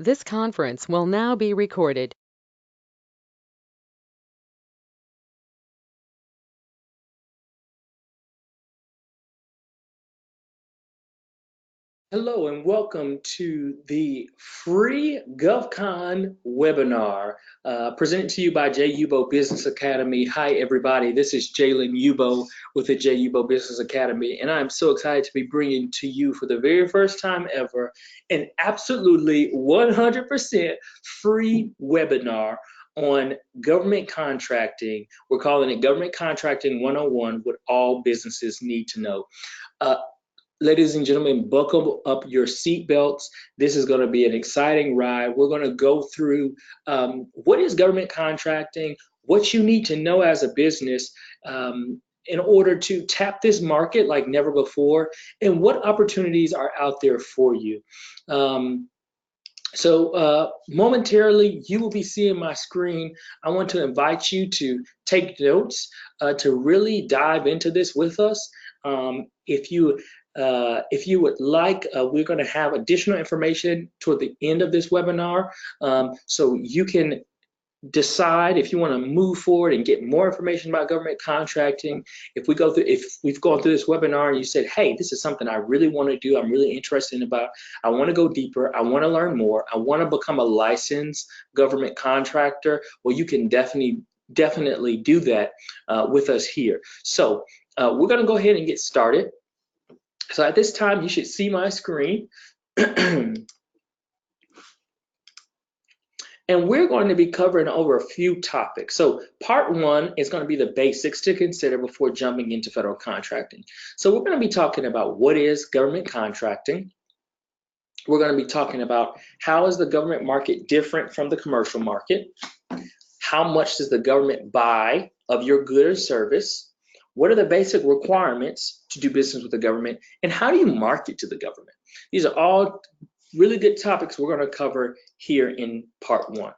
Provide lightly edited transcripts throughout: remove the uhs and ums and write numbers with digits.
This conference will now be recorded. Hello and welcome to the free GovCon webinar presented to you by JUBO Business Academy. Hi everybody, this is Jalen Ubo with the JUBO Business Academy, and I'm so excited to be bringing to you for the very first time ever an absolutely 100% free webinar on government contracting. We're calling it Government Contracting 101, what all businesses need to know. Ladies and gentlemen, buckle up your seatbelts. This is going to be an exciting ride. We're going to go through what is government contracting, what you need to know as a business in order to tap this market like never before, and what opportunities are out there for you. Momentarily, you will be seeing my screen. I want to invite you to take notes, to really dive into this with us. If you would like, we're going to have additional information toward the end of this webinar, so you can decide if you want to move forward and get more information about government contracting. If we've gone through this webinar and you said, hey, this is something I really want to do, I'm really interested about, I want to go deeper, I want to learn more, I want to become a licensed government contractor, well, you can definitely do that with us here. So we're going to go ahead and get started. So at this time, you should see my screen. And we're going to be covering over a few topics. So part one is going to be the basics to consider before jumping into federal contracting. So we're going to be talking about what is government contracting. We're going to be talking about how is the government market different from the commercial market? How much does the government buy of your good or service? What are the basic requirements to do business with the government? And how do you market to the government? These are all really good topics we're going to cover here in part one.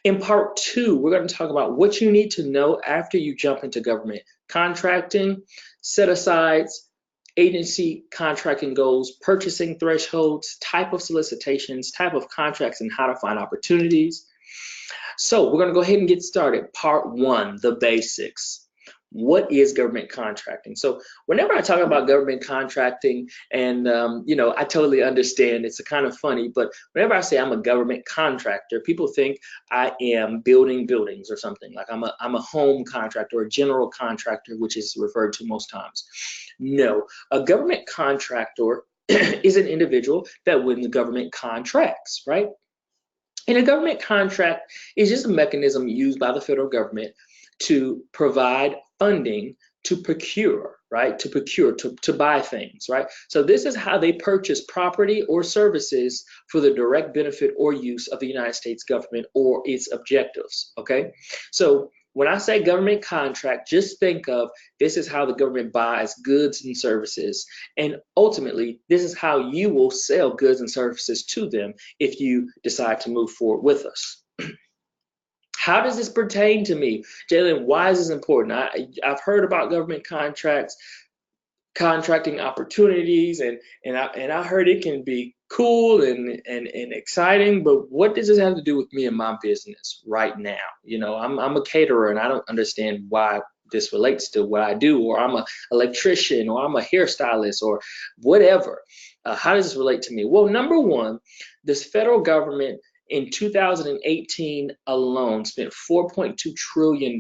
In part two, we're going to talk about what you need to know after you jump into government contracting, set-asides, agency contracting goals, purchasing thresholds, type of solicitations, type of contracts, and how to find opportunities. So we're going to go ahead and get started. Part one, the basics. What is government contracting? So whenever I talk about government contracting, and I totally understand it's a kind of funny, but whenever I say I'm a government contractor, people think I am building buildings or something. Like I'm a home contractor or a general contractor, which is referred to most times. No, a government contractor is an individual that when the government contracts, right? And a government contract is just a mechanism used by the federal government to provide funding to procure, right? To buy things, right? So this is how they purchase property or services for the direct benefit or use of the United States government or its objectives, okay? So when I say government contract, just think of this is how the government buys goods and services. And ultimately, this is how you will sell goods and services to them if you decide to move forward with us. How does this pertain to me? Jalen, why is this important? I've heard about government contracts, contracting opportunities, and I heard it can be cool and exciting, but what does this have to do with me and my business right now? I'm a caterer and I don't understand why this relates to what I do, or I'm an electrician, or I'm a hairstylist, or whatever. How does this relate to me? Well, number one, this federal government in 2018 alone spent $4.2 trillion,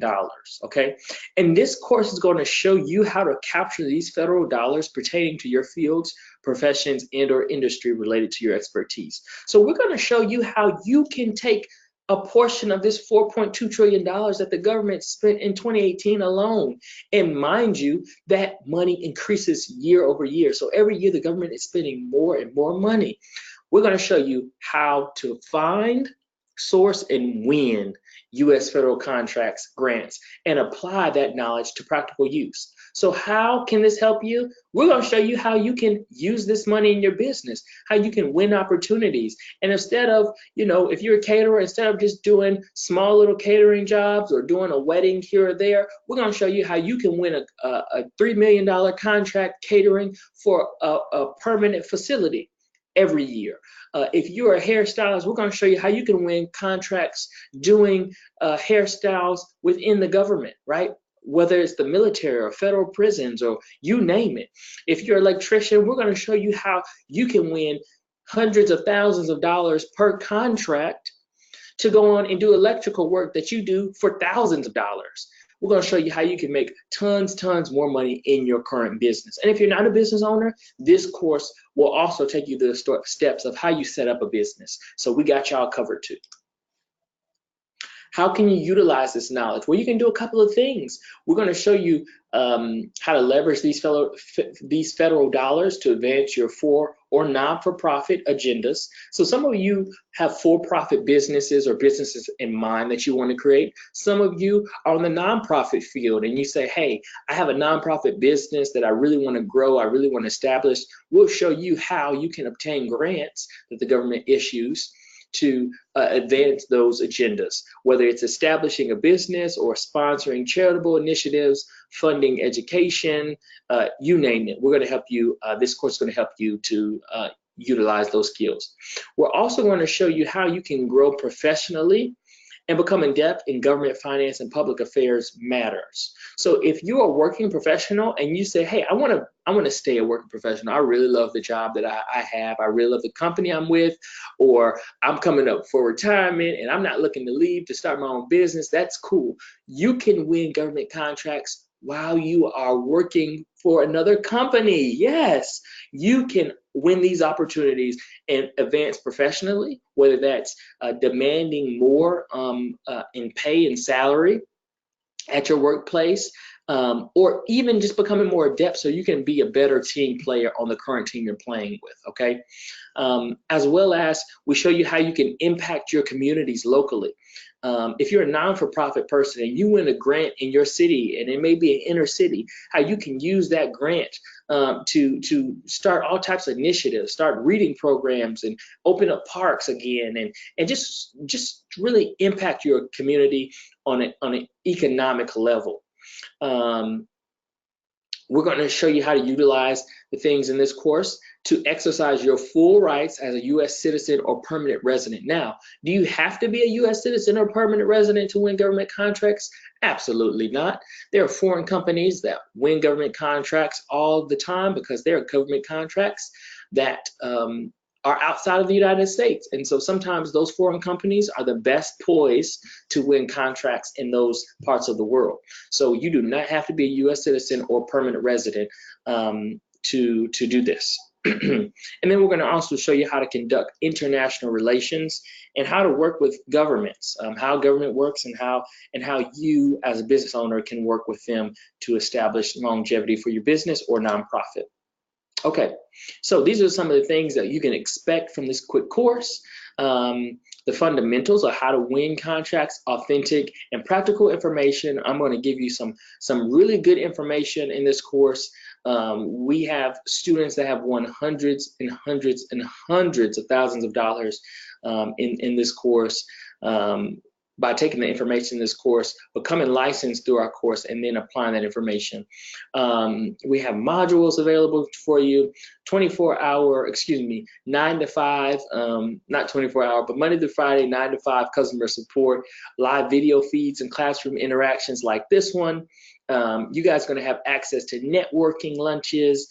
okay? And this course is going to show you how to capture these federal dollars pertaining to your fields, professions, and or industry related to your expertise. So we're going to show you how you can take a portion of this $4.2 trillion that the government spent in 2018 alone. And mind you, that money increases year over year. So every year the government is spending more and more money. We're going to show you how to find, source, and win U.S. federal contracts, grants, and apply that knowledge to practical use. So how can this help you? We're going to show you how you can use this money in your business, how you can win opportunities. And instead of, if you're a caterer, instead of just doing small little catering jobs or doing a wedding here or there, we're going to show you how you can win a $3 million contract catering for a permanent facility. every year. If you're a hairstylist, we're going to show you how you can win contracts doing hairstyles within the government, right? Whether it's the military or federal prisons or you name it. If you're an electrician, we're going to show you how you can win hundreds of thousands of dollars per contract to go on and do electrical work that you do for thousands of dollars. We're going to show you how you can make tons more money in your current business. And if you're not a business owner, this course will also take you through the steps of how you set up a business. So we got y'all covered too. How can you utilize this knowledge? Well, you can do a couple of things. We're going to show you how to leverage these federal dollars to advance your for or non-for-profit agendas. So some of you have for-profit businesses or businesses in mind that you want to create. Some of you are on the nonprofit field and you say, hey, I have a nonprofit business that I really want to grow, I really want to establish. We'll show you how you can obtain grants that the government issues to advance those agendas, whether it's establishing a business or sponsoring charitable initiatives, funding education, you name it. We're going to help you. This course is going to help you to utilize those skills. We're also going to show you how you can grow professionally and become adept in government finance and public affairs matters. So if you're a working professional and you say, hey, I want to stay a working professional, I really love the job that I have, I really love the company I'm with, or I'm coming up for retirement and I'm not looking to leave to start my own business, that's cool. You can win government contracts while you are working for another company. Yes, you can win these opportunities and advance professionally, whether that's demanding more in pay and salary at your workplace, or even just becoming more adept so you can be a better team player on the current team you're playing with, okay? As well as we show you how you can impact your communities locally. If you're a non-for-profit person and you win a grant in your city, and it may be an inner city, how you can use that grant to start all types of initiatives, start reading programs and open up parks again, and just really impact your community on an economic level. We're going to show you how to utilize the things in this course to exercise your full rights as a U.S. citizen or permanent resident. Now, do you have to be a U.S. citizen or permanent resident to win government contracts? Absolutely not. There are foreign companies that win government contracts all the time because they're government contracts that are outside of the United States. And so sometimes those foreign companies are the best poised to win contracts in those parts of the world. So you do not have to be a U.S. citizen or permanent resident to do this. And then we're going to also show you how to conduct international relations and how to work with governments, how government works, and how you as a business owner can work with them to establish longevity for your business or nonprofit. Okay, so these are some of the things that you can expect from this quick course. The fundamentals of how to win contracts, authentic and practical information. I'm going to give you some really good information in this course. We have students that have won hundreds and hundreds and hundreds of thousands of dollars in this course by taking the information in this course, becoming licensed through our course, and then applying that information. We have modules available for you, 9 to 5, not 24 hour, but Monday through Friday, 9 to 5 customer support, live video feeds and classroom interactions like this one. You guys are going to have access to networking lunches,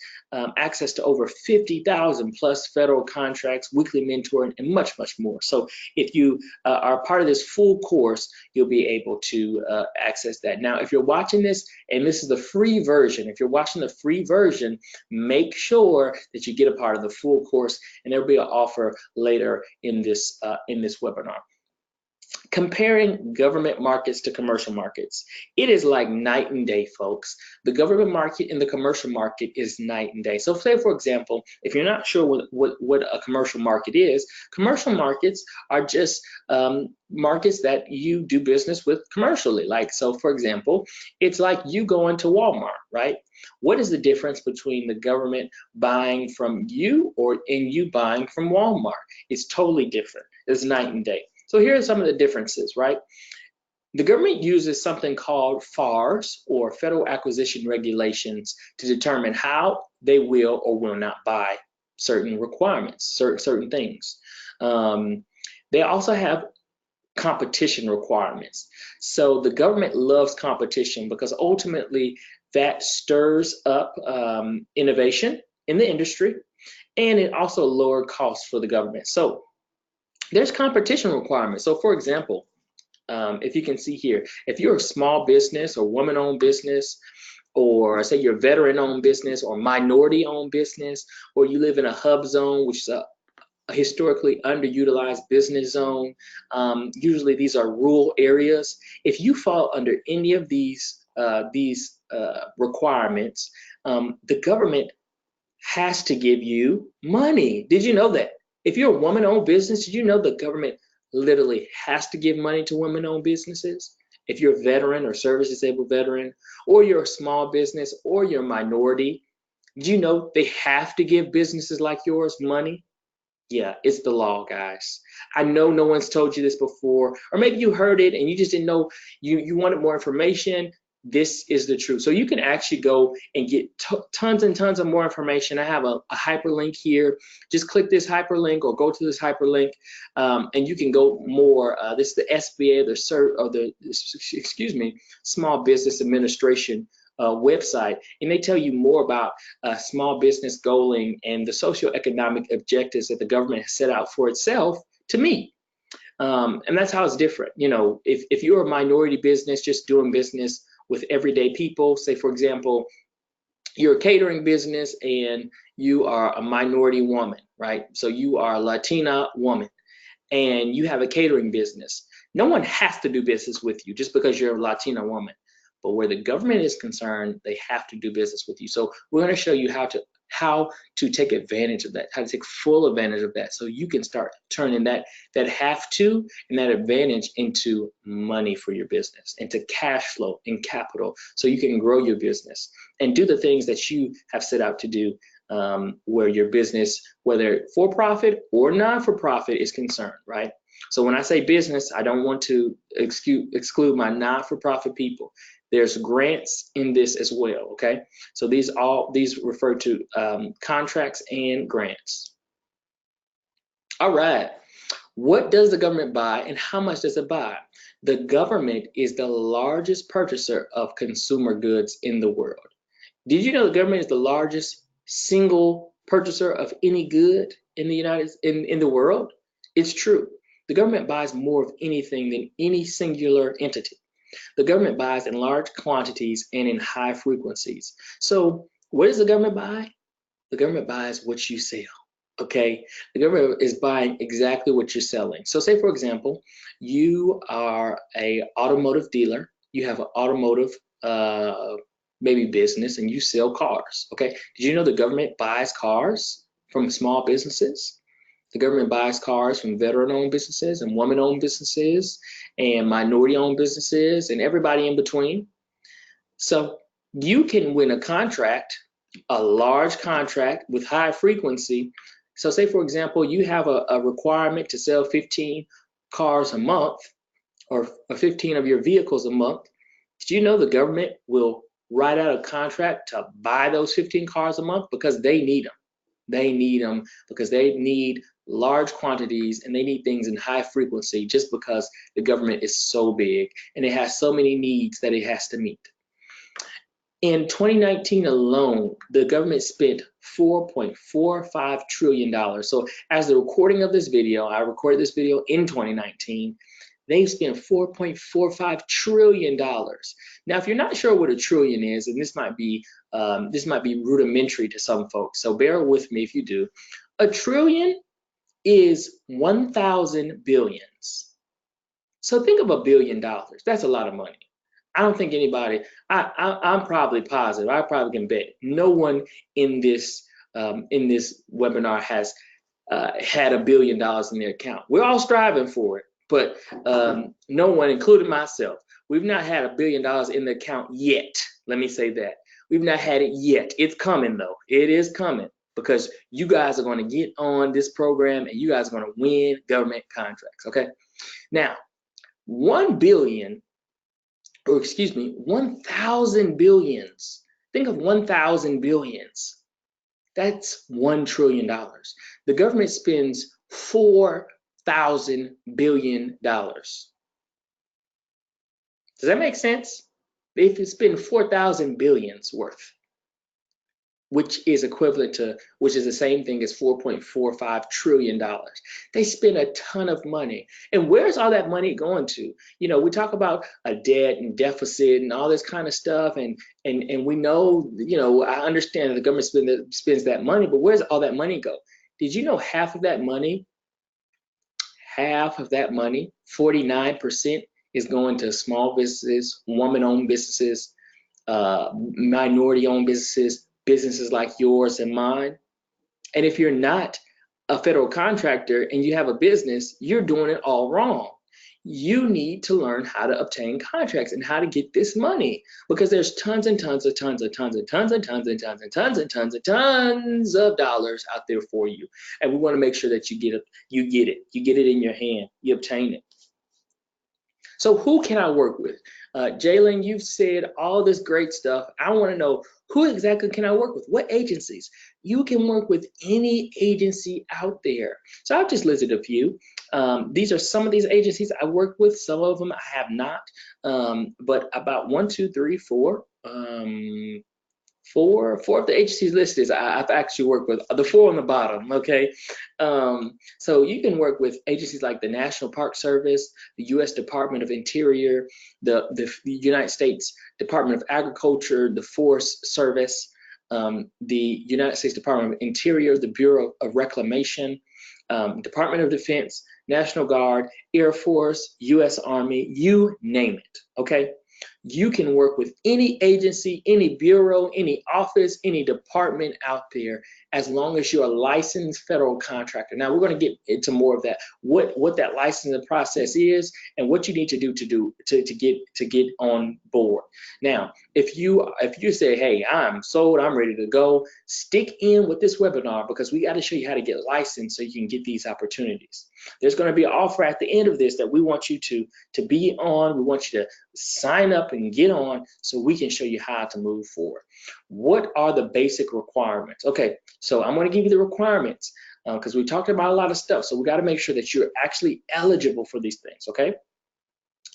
access to over 50,000 plus federal contracts, weekly mentoring, and much more. So if you are part of this full course, you'll be able to access that. Now, if you're watching this and this is the free version, if you're watching the free version, make sure that you get a part of the full course, and there'll be an offer later in this webinar. Comparing government markets to commercial markets. It is like night and day, folks. The government market and the commercial market is night and day. So say, for example, if you're not sure what a commercial market is, commercial markets are just markets that you do business with commercially. Like, so for example, it's like you going to Walmart, right? What is the difference between the government buying from you and you buying from Walmart? It's totally different. It's night and day. So here are some of the differences, right? The government uses something called FARs, or Federal Acquisition Regulations, to determine how they will or will not buy certain requirements, certain things. They also have competition requirements. So the government loves competition because ultimately that stirs up innovation in the industry, and it also lower costs for the government. So there's competition requirements. So for example, if you can see here, if you're a small business or woman-owned business, or say you're veteran-owned business or minority-owned business, or you live in a hub zone, which is a historically underutilized business zone. Usually these are rural areas. If you fall under any of these requirements, the government has to give you money. Did you know that? If you're a woman-owned business, did you know the government literally has to give money to women-owned businesses? If you're a veteran or service-disabled veteran, or you're a small business, or you're a minority, do you know they have to give businesses like yours money? Yeah, it's the law, guys. I know no one's told you this before, or maybe you heard it and you just didn't know, you wanted more information. This is the truth. So you can actually go and get tons and tons of more information. I have a hyperlink here. Just click this hyperlink or go to this hyperlink, and you can go more. This is the SBA, excuse me, Small Business Administration website, and they tell you more about small business goaling and the socioeconomic objectives that the government has set out for itself to meet. And that's how it's different. You know, if you're a minority business just doing business with everyday people, say for example, you're a catering business and you are a minority woman, right? So you are a Latina woman and you have a catering business. No one has to do business with you just because you're a Latina woman. But where the government is concerned, they have to do business with you. So we're going to show you how to take advantage of that, how to take full advantage of that, so you can start turning that have to and that advantage into money for your business, into cash flow and capital, so you can grow your business and do the things that you have set out to do, where your business, whether for profit or non for profit, is concerned, right? So when I say business, I don't want to exclude my not-for-profit people. There's grants in this as well, okay? So these refer to contracts and grants. All right, what does the government buy and how much does it buy? The government is the largest purchaser of consumer goods in the world. Did you know the government is the largest single purchaser of any good in the world? It's true. The government buys more of anything than any singular entity. The government buys in large quantities and in high frequencies. So what does the government buy? The government buys what you sell, okay? The government is buying exactly what you're selling. So say, for example, you are an automotive dealer. You have an automotive maybe business and you sell cars, okay? Did you know the government buys cars from small businesses? The government buys cars from veteran-owned businesses and woman-owned businesses and minority-owned businesses and everybody in between. So you can win a contract, a large contract with high frequency. So say, for example, you have a requirement to sell 15 cars a month or 15 of your vehicles a month. Did you know the government will write out a contract to buy those 15 cars a month because they need them? They need them because they need large quantities and they need things in high frequency, just because the government is so big and it has so many needs that it has to meet. In 2019 alone, the government spent $4.45 trillion. So as the recording of this video, I recorded this video in 2019, they spent $4.45 trillion. Now, if you're not sure what a trillion is, and this might be rudimentary to some folks, so bear with me if you do. A trillion is 1,000 billions. So think of $1 billion. That's a lot of money. I don't think anybody, I'm probably positive, I probably can bet no one in this webinar has had $1 billion in their account. We're all striving for it, but no one, including myself, we've not had $1 billion in the account yet. Let me say that. We've not had it yet. It's coming though. It is coming, because you guys are going to get on this program and you guys are going to win government contracts, okay? Now, 1 billion, or excuse me, 1,000 billions. Think of 1,000 billions. That's $1 trillion. The government spends $4,000 billion. Does that make sense? They spend 4,000 billions worth, which is equivalent to, which is the same thing as $4.45 trillion. They spend a ton of money. And where's all that money going to? You know, we talk about a debt and deficit and all this kind of stuff. And we know, you know, I understand that the government spends that money, but where's all that money go? Did you know half of that money, 49% is going to small businesses, woman-owned businesses, minority-owned businesses, businesses like yours and mine? And if you're not a federal contractor and you have a business, you're doing it all wrong. You need to learn how to obtain contracts and how to get this money, because there's tons and tons of tons and tons and tons and tons and tons and tons and tons and tons of dollars out there for you. And we want to make sure that you get it, you get it in your hand, you obtain it. So who can I work with? Jalen, you've said all this great stuff. I want to know, who exactly can I work with? What agencies? You can work with any agency out there. So I've just listed a few. These are some of these agencies I work with. Some of them I have not, but about 1, 2, 3, 4. Four of the agencies listed I've actually worked with, the 4 on the bottom, okay? So you can work with agencies like the National Park Service, the U.S. Department of Interior, the United States Department of Agriculture, the Forest Service, the United States Department of Interior, the Bureau of Reclamation, Department of Defense, National Guard, Air Force, U.S. Army, you name it, okay? You can work with any agency, any bureau, any office, any department out there, as long as you're a licensed federal contractor. Now we're going to get into more of that, what that licensing process is and what you need to do to get on board. Now, if you say, hey, I'm sold, I'm ready to go, stick in with this webinar, because we got to show you how to get licensed so you can get these opportunities. There's going to be an offer at the end of this that we want you to be on. We want you to sign up and get on so we can show you how to move forward. What are the basic requirements? Okay, so I'm going to give you the requirements because we talked about a lot of stuff. So we got to make sure that you're actually eligible for these things, okay?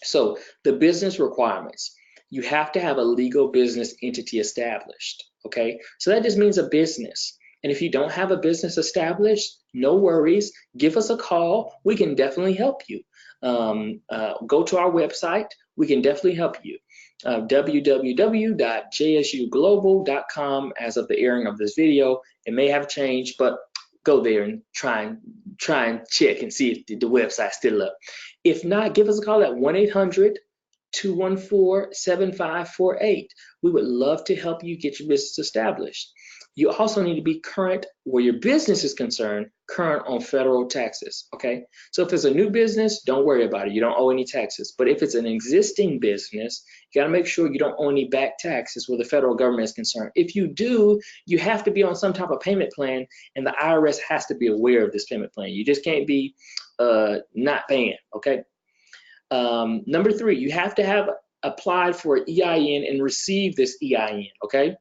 So the business requirements. You have to have a legal business entity established, okay? So that just means a business. And if you don't have a business established, no worries, give us a call. We can definitely help you. Go to our website. We can definitely help you. www.jsuglobal.com as of the airing of this video. It may have changed, but go there and try and check and see if the website's still up. If not, give us a call at 1-800-214-7548. We would love to help you get your business established. You also need to be current where your business is concerned, current on federal taxes, okay? So if it's a new business, don't worry about it. You don't owe any taxes. But if it's an existing business, you gotta make sure you don't owe any back taxes where the federal government is concerned. If you do, you have to be on some type of payment plan, and the IRS has to be aware of this payment plan. You just can't be not paying, okay? Number 3, you have to have applied for an EIN and received this EIN, okay?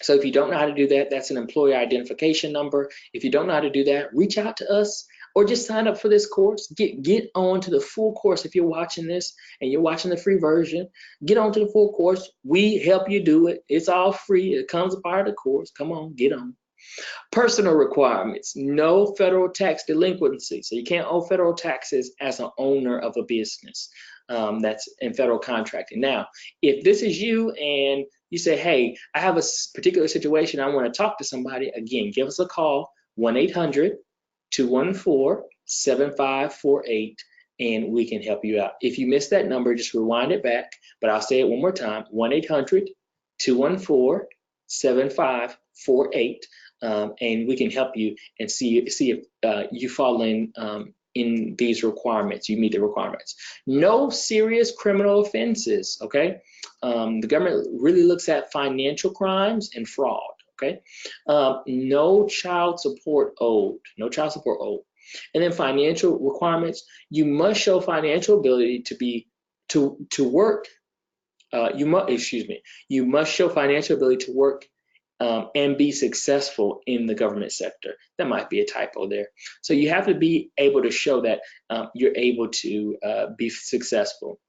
So if you don't know how to do that, that's an employee identification number. If you don't know how to do that, reach out to us or just sign up for this course. Get on to the full course. If you're watching this and you're watching the free version, get on to the full course. We help you do it. It's all free. It comes a part of the course. Come on, get on. Personal requirements, no federal tax delinquency. So you can't owe federal taxes as an owner of a business that's in federal contracting. Now, if this is you and you say, hey, I have a particular situation, I want to talk to somebody, again, give us a call, 1-800-214-7548, and we can help you out. If you missed that number, just rewind it back, but I'll say it one more time, 1-800-214-7548, and we can help you and see if you fall in these requirements, you meet the requirements. No serious criminal offenses, okay? The government really looks at financial crimes and fraud, okay? No child support owed, no child support owed. And then financial requirements, you must show financial ability to work. You must show financial ability to work and be successful in the government sector. That might be a typo there. So you have to be able to show that you're able to be successful.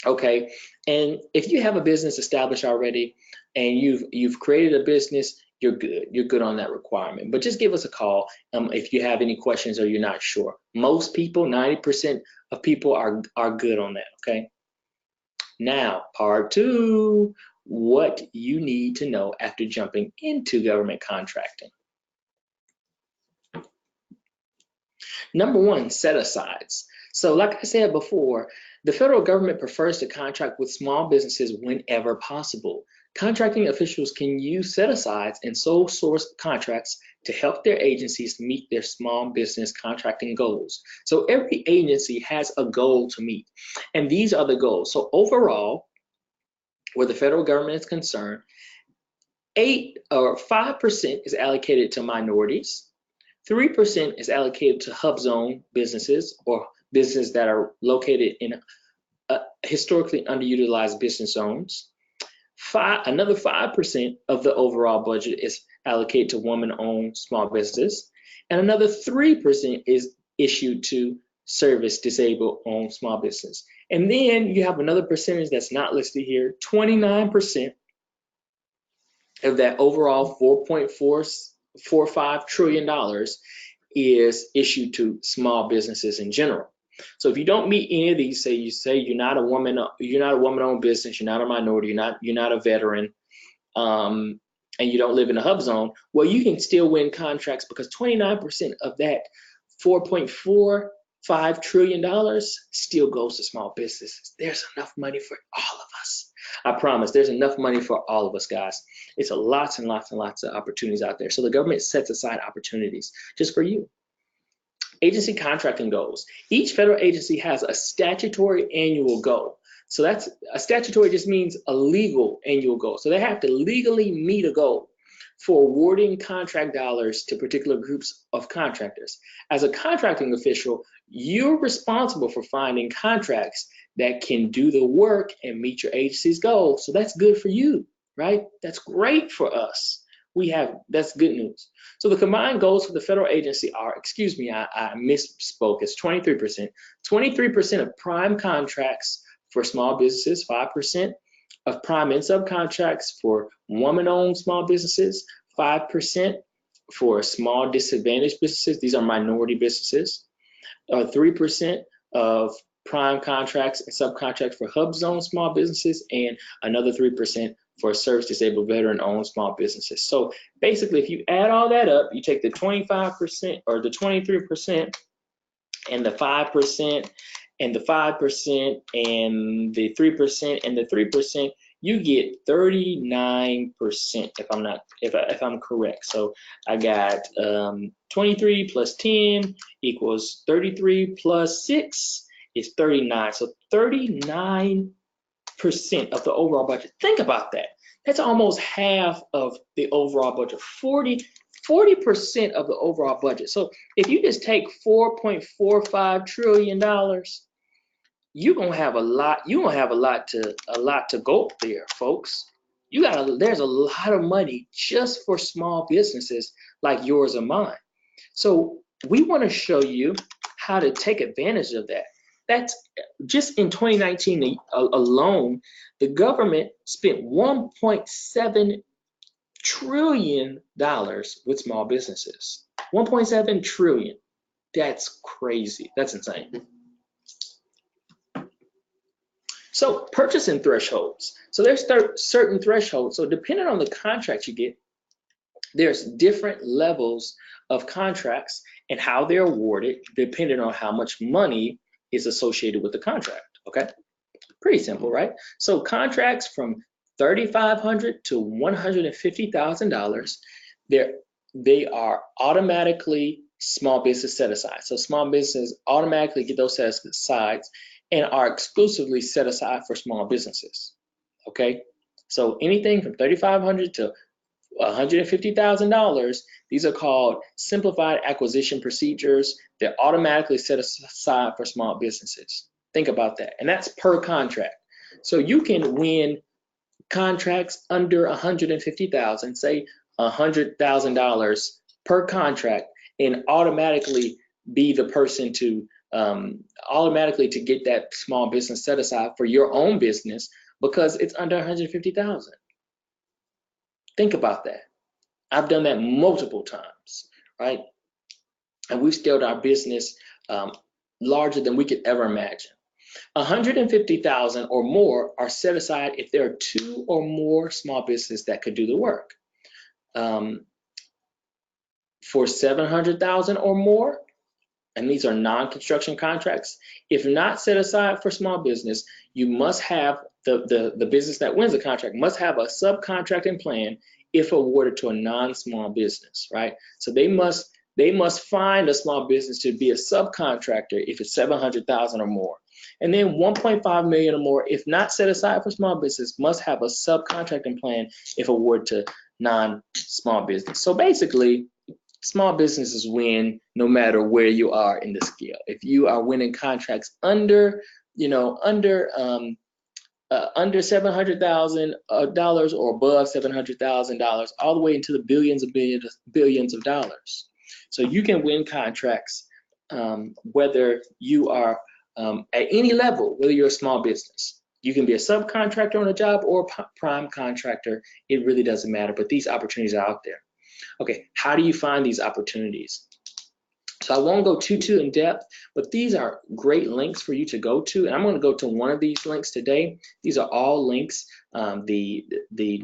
Okay, and if you have a business established already and you've created a business, you're good. You're good on that requirement. But just give us a call if you have any questions or you're not sure. Most people, 90% of people are good on that. Okay. Now, part two, what you need to know after jumping into government contracting. Number one, set-asides. So like I said before, the federal government prefers to contract with small businesses whenever possible. Contracting officials can use set-asides and sole source contracts to help their agencies meet their small business contracting goals. So every agency has a goal to meet, and these are the goals. So overall, where the federal government is concerned, 5% is allocated to minorities, 3% is allocated to hub zone businesses or businesses that are located in historically underutilized business zones. Another 5% of the overall budget is allocated to woman-owned small businesses, and another 3% is issued to service disabled-owned small business. And then you have another percentage that's not listed here, 29% of that overall $4.445 trillion is issued to small businesses in general. So if you don't meet any of these, say you're not a woman-owned business, you're not a minority, you're not a veteran, and you don't live in a hub zone, well, you can still win contracts because 29% of that $4.45 trillion still goes to small businesses. There's enough money for all of us. I promise there's enough money for all of us, guys. It's lots and lots and lots of opportunities out there. So the government sets aside opportunities just for you. Agency contracting goals. Each federal agency has a statutory annual goal. So that's a statutory just means a legal annual goal. So they have to legally meet a goal for awarding contract dollars to particular groups of contractors. As a contracting official, you're responsible for finding contracts that can do the work and meet your agency's goals. So that's good for you, right? That's great for us. That's good news. So the combined goals for the federal agency are, excuse me, I misspoke, it's 23%. 23% of prime contracts for small businesses, 5% of prime and subcontracts for woman-owned small businesses, 5% for small disadvantaged businesses, these are minority businesses, 3% of prime contracts and subcontracts for hub zone small businesses, and another 3% for service disabled veteran owned small businesses. So basically, if you add all that up, you take the 25% or the 23% and the 5% and the 5% and the 3% and the 3%, you get 39% if I'm correct. So I got 23 plus 10 equals 33 plus 6 is 39. So 39% of the overall budget. Think about that. That's almost half of the overall budget. 40% of the overall budget. So if you just take $4.45 trillion, you're gonna have a lot. You're gonna have a lot to go there, folks. There's a lot of money just for small businesses like yours or mine. So we want to show you how to take advantage of that. That's just in 2019 alone, the government spent $1.7 trillion with small businesses. 1.7 trillion. That's crazy. That's insane. So purchasing thresholds. So there's certain thresholds. So depending on the contract you get, there's different levels of contracts and how they're awarded depending on how much money is associated with the contract. Okay, pretty simple, right? So contracts from $3,500 to $150,000, they are automatically small business set aside. So small businesses automatically get those set asides and are exclusively set aside for small businesses. Okay, so anything from $3,500 to $150,000, these are called simplified acquisition procedures. They're automatically set aside for small businesses. Think about that. And that's per contract. So you can win contracts under $150,000, say $100,000 per contract, and automatically be the person to automatically to get that small business set aside for your own business because it's under 150,000. Think about that. I've done that multiple times, right? And we've scaled our business larger than we could ever imagine. 150,000 or more are set aside if there are 2 or more small businesses that could do the work. For 700,000 or more, and these are non-construction contracts, if not set aside for small business, you must have the business that wins the contract must have a subcontracting plan if awarded to a non-small business, right? So they must find a small business to be a subcontractor if it's 700,000 or more. And then 1.5 million or more, if not set aside for small business, must have a subcontracting plan if awarded to non-small business. So basically, small businesses win no matter where you are in the scale. If you are winning contracts under $700,000 or above $700,000, all the way into the billions of dollars. So you can win contracts whether you are at any level, whether you're a small business. You can be a subcontractor on a job or a prime contractor. It really doesn't matter, but these opportunities are out there. Okay, how do you find these opportunities? So I won't go too in depth, but these are great links for you to go to. And I'm going to go to one of these links today. These are all links, the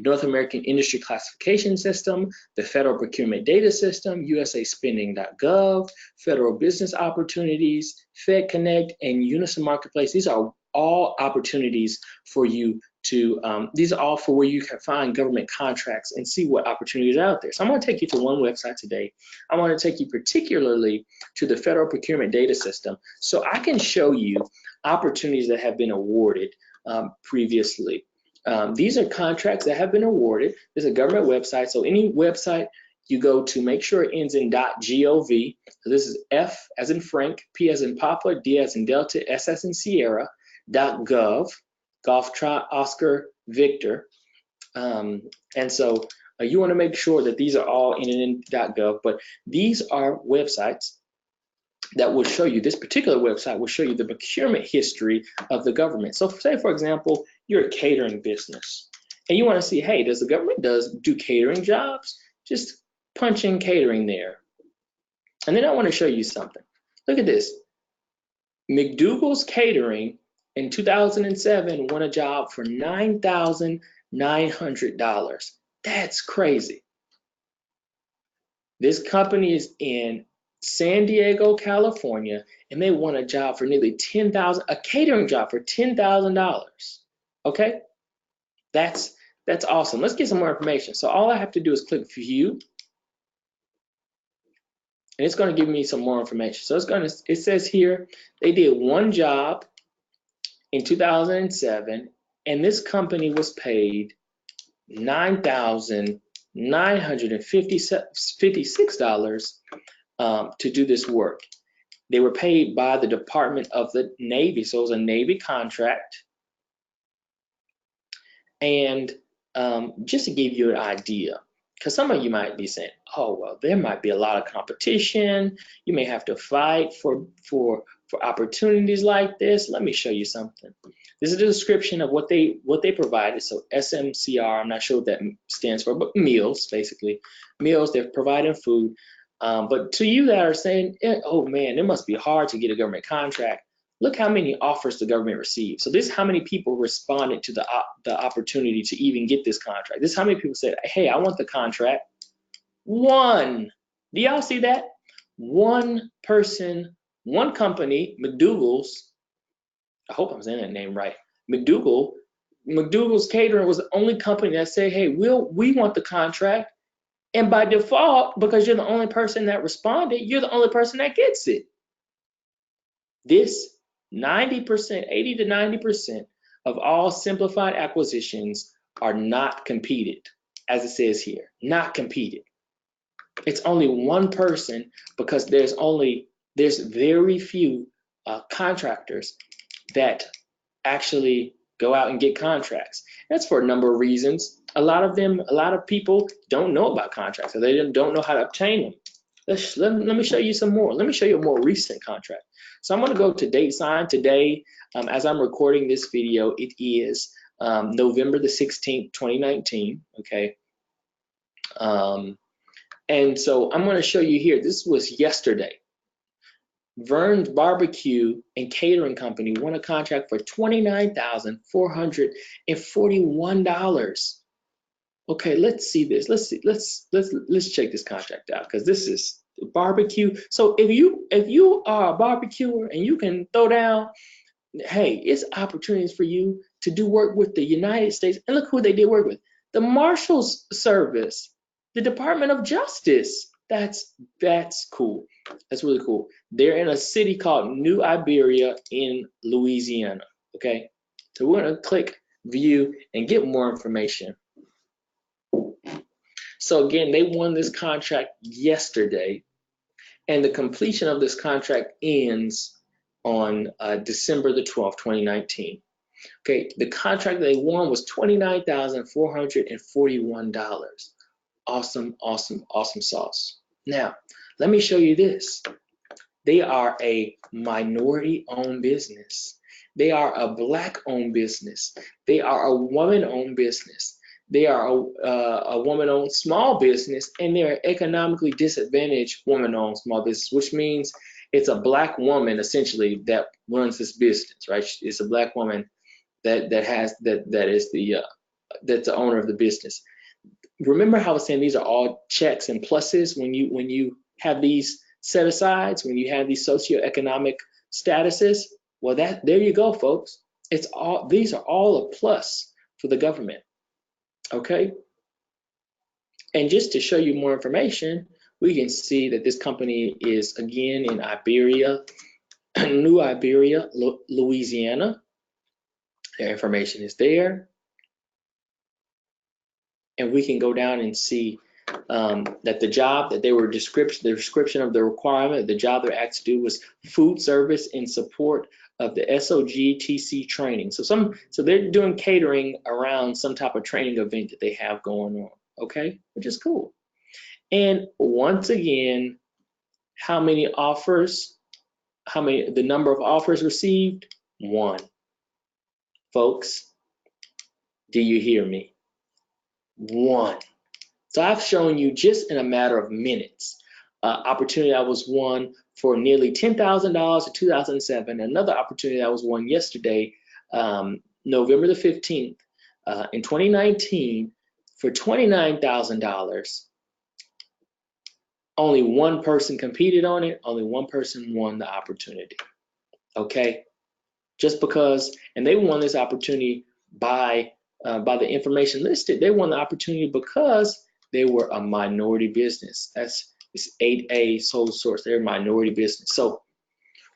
North American Industry Classification System, the Federal Procurement Data System, USAspending.gov, Federal Business Opportunities, Fed Connect, and Unison Marketplace. These are all opportunities for you to, these are all for where you can find government contracts and see what opportunities are out there. So I'm going to take you to one website today. I want to take you particularly to the Federal Procurement Data System so I can show you opportunities that have been awarded previously. These are contracts that have been awarded. There's a government website, so any website you go to, make sure it ends in .gov. So this is F as in Frank, P as in Papa, D as in Delta, S as in Sierra, .gov. Golf, Oscar, Victor. And so you want to make sure that these are all in .gov, but these are websites that will show you, this particular website will show you the procurement history of the government. So say, for example, you're a catering business and you want to see, hey, does the government do catering jobs? Just punch in catering there. And then I want to show you something. Look at this. McDougall's Catering in 2007 won a job for $9,900. That's crazy. This company is in San Diego, California, and they won a job for nearly $10,000, a catering job for $10,000. Okay, that's awesome. Let's get some more information. So all I have to do is click View, and it's going to give me some more information. So it says here they did one job in 2007, and this company was paid $9,956 to do this work. They were paid by the Department of the Navy, so it was a Navy contract. And just to give you an idea, because some of you might be saying, oh, well, there might be a lot of competition. You may have to fight for opportunities like this. Let me show you something. This is a description of what they provided. So SMCR, I'm not sure what that stands for, but meals, basically. Meals, they're providing food. But to you that are saying, oh man, it must be hard to get a government contract, look how many offers the government received. So this is how many people responded to the opportunity to even get this contract. This is how many people said, hey, I want the contract. One. Do y'all see that? One person, one company, McDougall's, I hope I'm saying that name right, McDougall's Catering was the only company that said, hey, we want the contract. And by default, because you're the only person that responded, you're the only person that gets it. This 90%, 80 to 90% of all simplified acquisitions are not competed, as it says here, not competed. It's only one person because there's very few contractors that actually go out and get contracts. That's for a number of reasons. A lot of people don't know about contracts, or they don't know how to obtain them. Let me show you some more. Let me show you a more recent contract. So I'm going to go to DateSign today. As I'm recording this video, it is November the 16th, 2019. Okay. And so I'm going to show you here. This was yesterday. Vern's Barbecue and Catering Company won a contract for $29,441. Okay, let's see this. Let's check this contract out, because this is barbecue. So if you are a barbecuer and you can throw down, hey, it's opportunities for you to do work with the United States. And look who they did work with: the Marshals Service, the Department of Justice. That's cool. That's really cool. They're in a city called New Iberia in Louisiana. Okay, so we're gonna click view and get more information. So again, they won this contract yesterday, and the completion of this contract ends on December the 12th, 2019. Okay, the contract they won was $29,441. Awesome, awesome, awesome sauce. Now, let me show you this. They are a minority-owned business. They are a Black-owned business. They are a woman-owned business. They are a woman-owned small business, and they're an economically disadvantaged woman-owned small business, which means it's a Black woman essentially that runs this business, right? It's a Black woman that's the owner of the business. Remember how I was saying these are all checks and pluses when you have these set asides, when you have these socioeconomic statuses? Well, there you go, folks. These are all a plus for the government. Okay. And just to show you more information, we can see that this company is again in Iberia, New Iberia, Louisiana. Their information is there. And we can go down and see that the job that the description of the requirement, the job they're asked to do was food service in support of the SOGTC training. So they're doing catering around some type of training event that they have going on, okay, which is cool. And once again, the number of offers received? 1. Folks, do you hear me? 1. So I've shown you just in a matter of minutes, opportunity that was won for nearly $10,000 in 2007. Another opportunity that was won yesterday, November the 15th, in 2019 for $29,000. Only one person competed on it. Only one person won the opportunity. Okay, just because, and they won this opportunity by the information listed. They won the opportunity because they were a minority business. It's 8A sole source. They're a minority business. So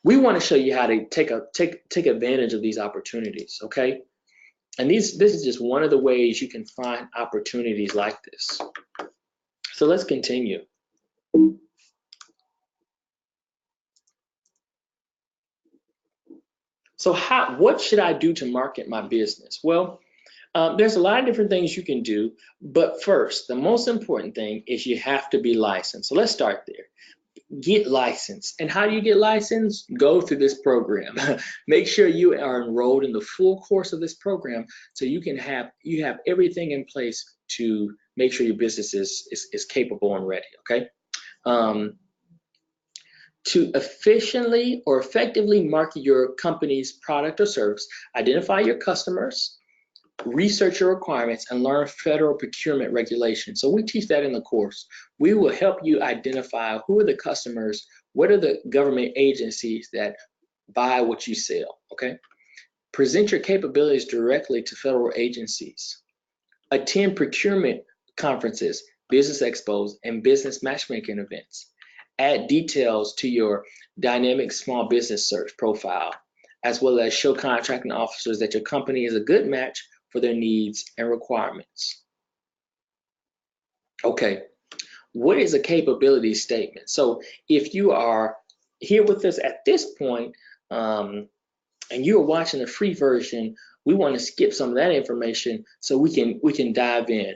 we want to show you how to take advantage of these opportunities. Okay, and this is just one of the ways you can find opportunities like this. So let's continue. So what should I do to market my business? Well, there's a lot of different things you can do, but first, the most important thing is you have to be licensed. So let's start there. Get licensed. And how do you get licensed? Go through this program. Make sure you are enrolled in the full course of this program so you have everything in place to make sure your business is capable and ready, okay? To efficiently or effectively market your company's product or service, identify your customers, research your requirements, and learn federal procurement regulations. So we teach that in the course. We will help you identify who are the customers, what are the government agencies that buy what you sell, okay? Present your capabilities directly to federal agencies. Attend procurement conferences, business expos, and business matchmaking events. Add details to your dynamic small business search profile, as well as show contracting officers that your company is a good match for their needs and requirements. Okay, what is a capability statement? So if you are here with us at this point, and you are watching the free version, we want to skip some of that information so we can dive in.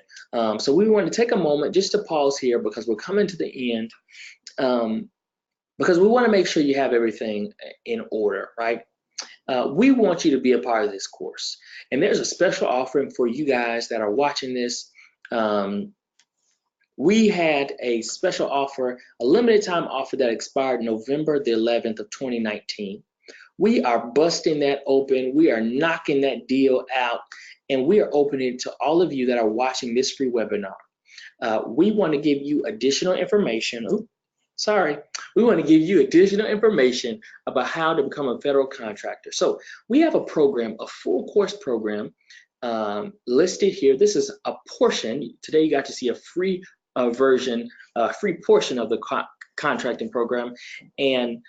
So we want to take a moment just to pause here because we're coming to the end, because we want to make sure you have everything in order, right? We want you to be a part of this course, and there's a special offering for you guys that are watching this. We had a special offer, a limited time offer that expired November the 11th of 2019. We are busting that open. We are knocking that deal out, and we are opening it to all of you that are watching this free webinar. We want to give you additional information. We want to give you additional information about how to become a federal contractor. So we have a program, a full course program listed here. This is a portion. Today you got to see a free version, free portion of the contracting program. And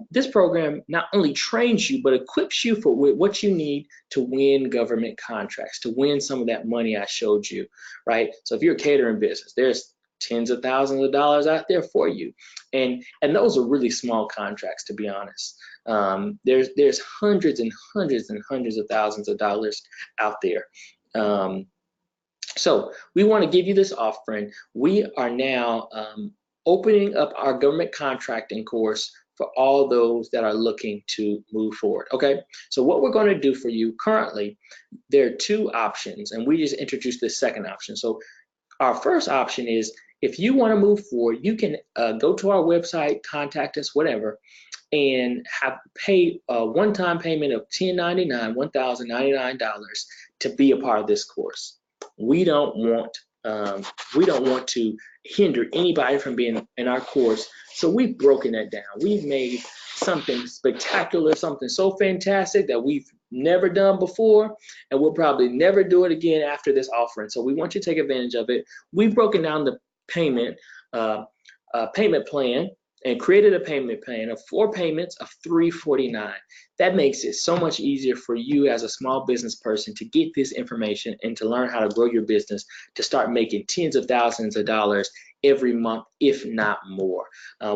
this program not only trains you, but equips you for what you need to win government contracts, to win some of that money I showed you, right? So if you're a catering business, there's tens of thousands of dollars out there for you. And those are really small contracts, to be honest. There's hundreds and hundreds and hundreds of thousands of dollars out there. So we want to give you this offering. We are now opening up our government contracting course for all those that are looking to move forward, okay? So what we're going to do for you currently, there are two options, and we just introduced the second option. So our first option is, if you want to move forward, you can go to our website, contact us, whatever, and pay a one-time payment of $1,099 to be a part of this course. We don't want to hinder anybody from being in our course, so we've broken that down. We've made something spectacular, something so fantastic that we've never done before, and we'll probably never do it again after this offering. So we want you to take advantage of it. We've broken down the payment plan and created a payment plan of 4 payments of $349. That makes it so much easier for you as a small business person to get this information and to learn how to grow your business, to start making tens of thousands of dollars every month, if not more.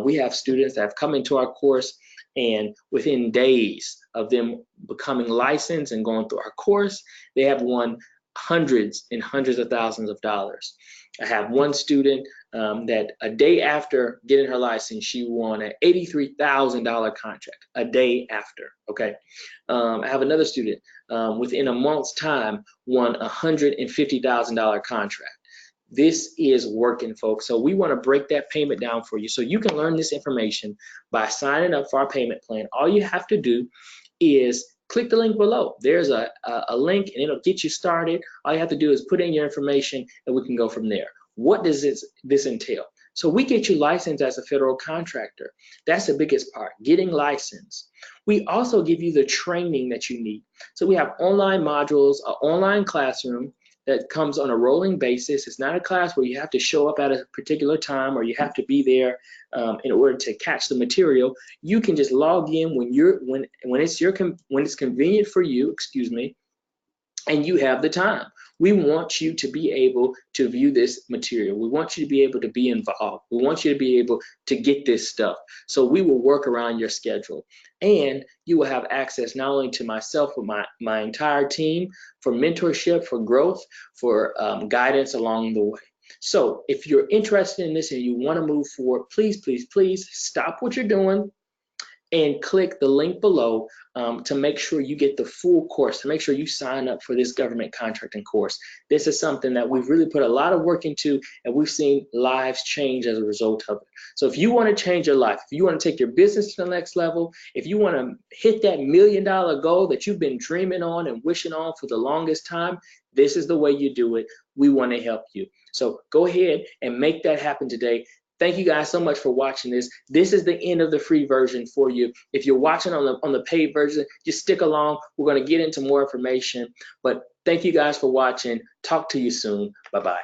We have students that have come into our course, and within days of them becoming licensed and going through our course, they have won hundreds and hundreds of thousands of dollars. I have one student that a day after getting her license, she won an $83,000 contract a day after, okay? I have another student within a month's time won a $150,000 contract. This is working, folks. So we want to break that payment down for you so you can learn this information by signing up for our payment plan. All you have to do is click the link below. There's a link, and it'll get you started. All you have to do is put in your information, and we can go from there. What does this entail? So we get you licensed as a federal contractor. That's the biggest part, getting licensed. We also give you the training that you need. So we have online modules, an online classroom that comes on a rolling basis. It's not a class where you have to show up at a particular time or you have to be there in order to catch the material. You can just log in when it's convenient for you, excuse me, and you have the time. We want you to be able to view this material. We want you to be able to be involved. We want you to be able to get this stuff. So we will work around your schedule, and you will have access not only to myself, but my entire team for mentorship, for growth, for guidance along the way. So if you're interested in this and you want to move forward, please, please, please stop what you're doing and click the link below to make sure you get the full course, to make sure you sign up for this government contracting course. This is something that we've really put a lot of work into, and we've seen lives change as a result of it. So if you want to change your life, if you want to take your business to the next level, if you want to hit that $1 million goal that you've been dreaming on and wishing on for the longest time, this is the way you do it. We want to help you. So go ahead and make that happen today. Thank you guys so much for watching this. This is the end of the free version for you. If you're watching on the paid version, just stick along. We're going to get into more information. But thank you guys for watching. Talk to you soon. Bye-bye.